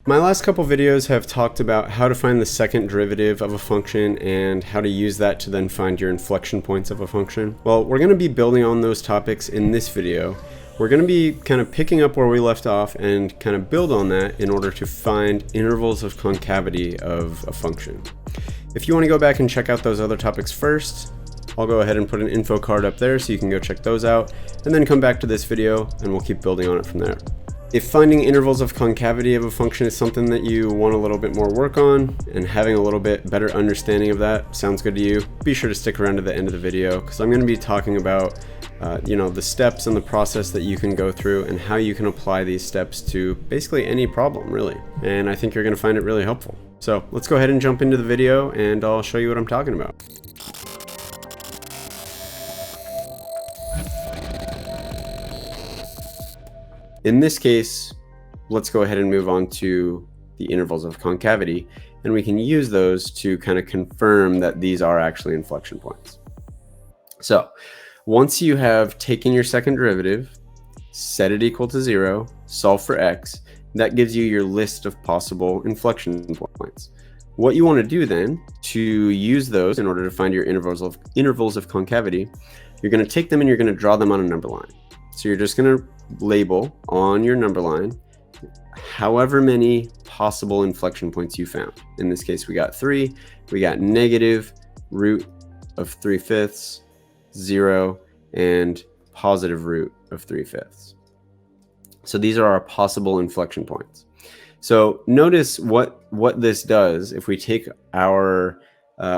My last couple videos have talked about how to find the second derivative of a function and how to use that to then find your inflection points of a function. Well, we're going to be building on those topics in this video. We're going to be kind of picking up where we left off and kind of build on that in order to find intervals of concavity of a function. If you want to go back and check out those other topics first, I'll go ahead and put an info card up there so you can go check those out, and then come back to this video and we'll keep building on it from there. If finding intervals of concavity of a function is something that you want a little bit more work on, and having a little bit better understanding of that sounds good to you, be sure to stick around to the end of the video, because I'm going to be talking about the steps and the process that you can go through and how you can apply these steps to basically any problem, really. And I think you're going to find it really helpful. So let's go ahead and jump into the video and I'll show you what I'm talking about. In this case, let's go ahead and move on to the intervals of concavity, and we can use those to kind of confirm that these are actually inflection points. So once you have taken your second derivative, set it equal to 0, solve for x, that gives you your list of possible inflection points. What you want to do then to use those in order to find your intervals of concavity, you're going to take them and you're going to draw them on a number line. So you're just going to label on your number line however many possible inflection points you found. In this case, we got 3. We got negative root of 3/5, 0, and positive root of 3/5. So these are our possible inflection points. So notice what this does if we take our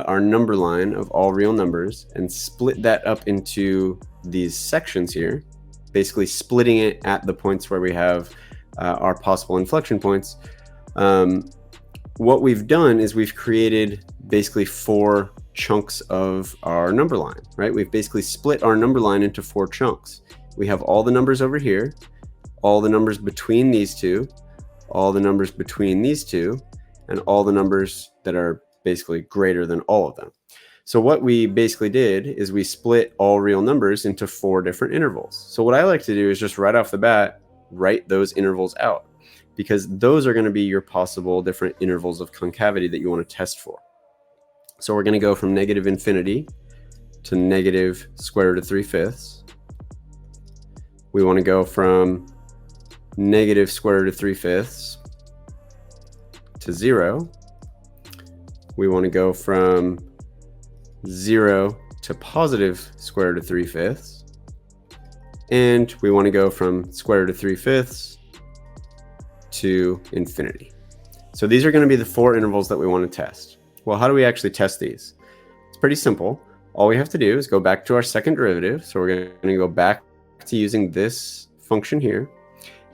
number line of all real numbers and split that up into these sections here, basically splitting it at the points where we have our possible inflection points. What we've done is we've created basically 4 chunks of our number line, right? We've basically split our number line into 4 chunks. We have all the numbers over here, all the numbers between these two, all the numbers between these two, and all the numbers that are basically greater than all of them. So what we basically did is we split all real numbers into 4 different intervals. So what I like to do is just right off the bat, write those intervals out, because those are going to be your possible different intervals of concavity that you want to test for. So we're going to go from negative infinity to negative square root of 3/5. We want to go from negative square root of 3/5 to 0. We want to go from 0 to positive square root of 3/5, and we want to go from square root of 3/5 to infinity. So these are going to be the 4 intervals that we want to test. Well, how do we actually test these? It's pretty simple. All we have to do is go back to our second derivative. So we're going to go back to using this function here.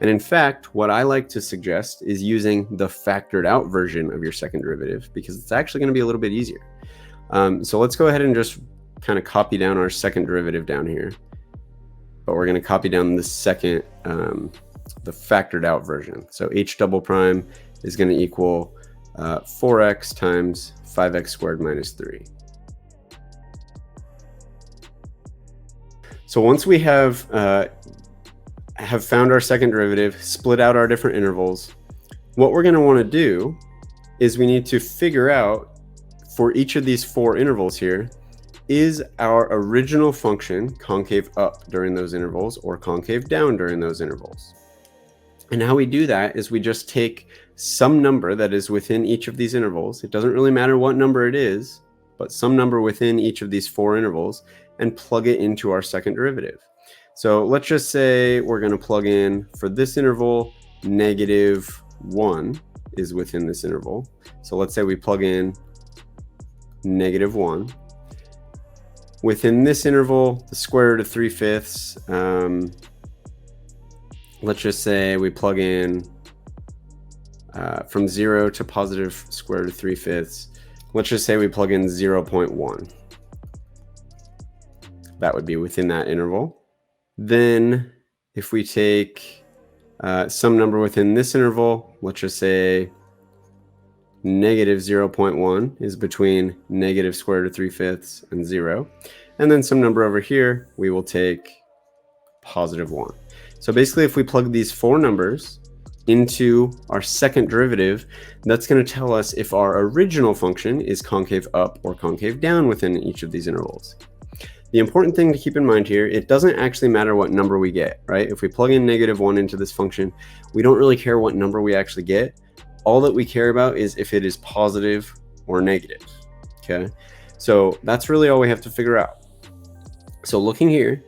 And in fact, what I like to suggest is using the factored out version of your second derivative, because it's actually going to be a little bit easier. So let's go ahead and just kind of copy down our second derivative down here, but we're going to copy down the second, the factored out version. So h double prime is going to equal 4x times 5x squared minus 3. So once we have found our second derivative, split out our different intervals, what we're going to want to do is we need to figure out, for each of these 4 intervals here, is our original function concave up during those intervals or concave down during those intervals. And how we do that is we just take some number that is within each of these intervals. It doesn't really matter what number it is, but some number within each of these 4 intervals, and plug it into our second derivative. So let's just say we're going to plug in, for this interval, negative 1 is within this interval. So let's say we plug in negative 1. Within this interval, the square root of 3/5, let's just say we plug in from 0 to positive square root of 3/5. Let's just say we plug in 0.1. That would be within that interval. Then if we take some number within this interval, let's just say negative 0.1 is between negative square root of 3/5 and 0. And then some number over here, we will take positive 1. So basically, if we plug these 4 numbers into our second derivative, that's going to tell us if our original function is concave up or concave down within each of these intervals. The important thing to keep in mind here, it doesn't actually matter what number we get, right? If we plug in -1 into this function, we don't really care what number we actually get. All that we care about is if it is positive or negative, okay? So that's really all we have to figure out. So looking here,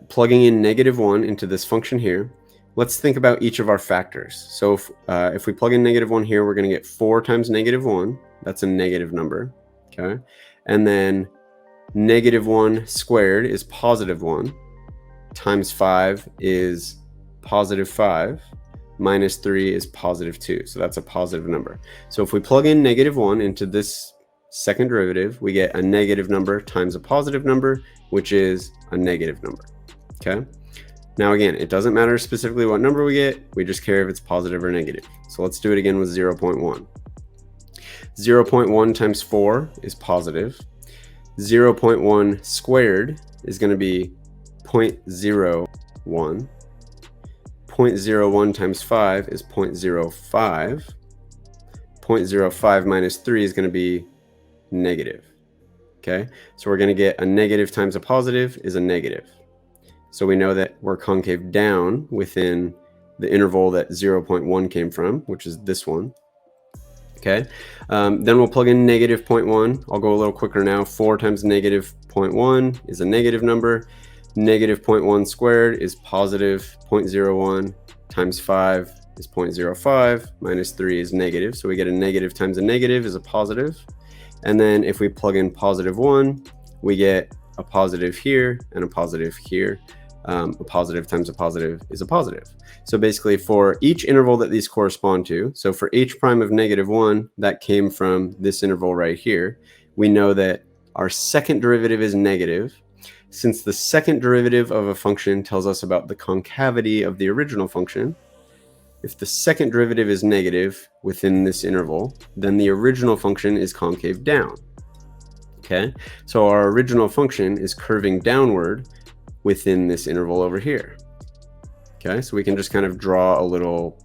plugging in -1 into this function here, let's think about each of our factors. So if we plug in -1 here, we're going to get 4 times -1. That's a negative number, okay? And then -1 squared is +1, times 5 is +5, minus 3 is +2. So that's a positive number. So if we plug in -1 into this second derivative, we get a negative number times a positive number, which is a negative number, okay? Now again, it doesn't matter specifically what number we get, we just care if it's positive or negative. So let's do it again with 0.1. 0.1 times 4 is positive. 0.1 squared is going to be 0.01. 0.01 times 5 is 0.05. 0.05 minus 3 is going to be negative, okay? So we're going to get a negative times a positive is a negative. So we know that we're concave down within the interval that 0.1 came from, which is this one. Okay, then we'll plug in -0.1. I'll go a little quicker now. 4 times -0.1 is a negative number. -0.1 squared is positive 0.01 times 5 is 0.05 minus 3 is negative. So we get a negative times a negative is a positive. And then if we plug in +1, we get a positive here and a positive here. A positive times a positive is a positive. So basically for each interval that these correspond to, so for h prime of -1, that came from this interval right here, we know that our second derivative is negative. Since the second derivative of a function tells us about the concavity of the original function, if the second derivative is negative within this interval, then the original function is concave down. Okay, so our original function is curving downward within this interval over here. Okay, so we can just kind of draw a little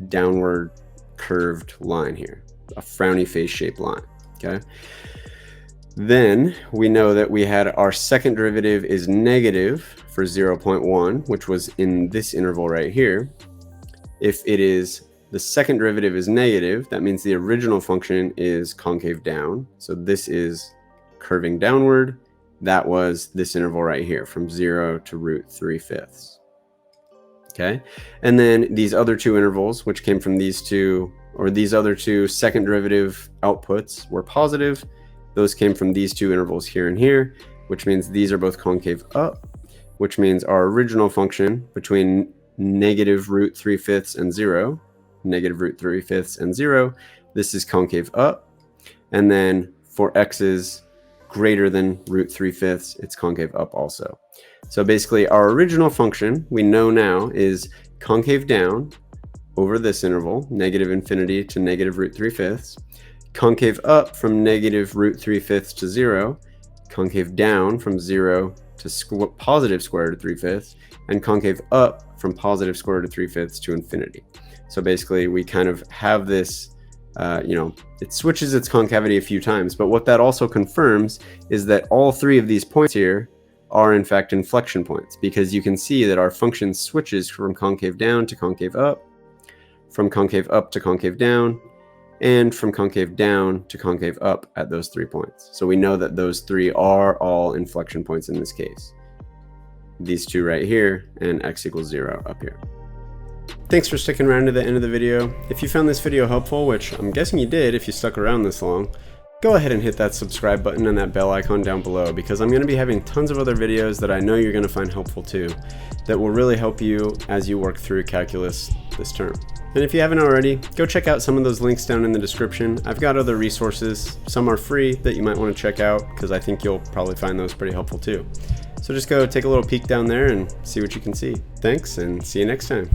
downward curved line here, a frowny face shaped line. Okay, then we know that we had our second derivative is negative for 0.1, which was in this interval right here. If it is the second derivative is negative, that means the original function is concave down. So this is curving downward. That was this interval right here from 0 to √3/5. Okay, and then these other two intervals, which came from these two, or these other two second derivative outputs were positive. Those came from these two intervals here and here, which means these are both concave up, which means our original function between -√3/5 and 0, -√3/5 and 0, this is concave up. And then for x's greater than √3/5, it's concave up also. So basically our original function we know now is concave down over this interval, -∞ to -√3/5, concave up from -√3/5 to 0, concave down from 0 to positive square root of 3/5, and concave up from positive square root of 3/5 to infinity. So basically we kind of have this it switches its concavity a few times, but what that also confirms is that all three of these points here are in fact inflection points, because you can see that our function switches from concave down to concave up, from concave up to concave down, and from concave down to concave up at those 3 points. So we know that those three are all inflection points in this case. These two right here and x equals 0 up here. Thanks for sticking around to the end of the video. If you found this video helpful, which I'm guessing you did if you stuck around this long, go ahead and hit that subscribe button and that bell icon down below, because I'm going to be having tons of other videos that I know you're going to find helpful too, that will really help you as you work through calculus this term. And if you haven't already, go check out some of those links down in the description. I've got other resources, some are free, that you might want to check out, because I think you'll probably find those pretty helpful too. So just go take a little peek down there and see what you can see. Thanks, and see you next time.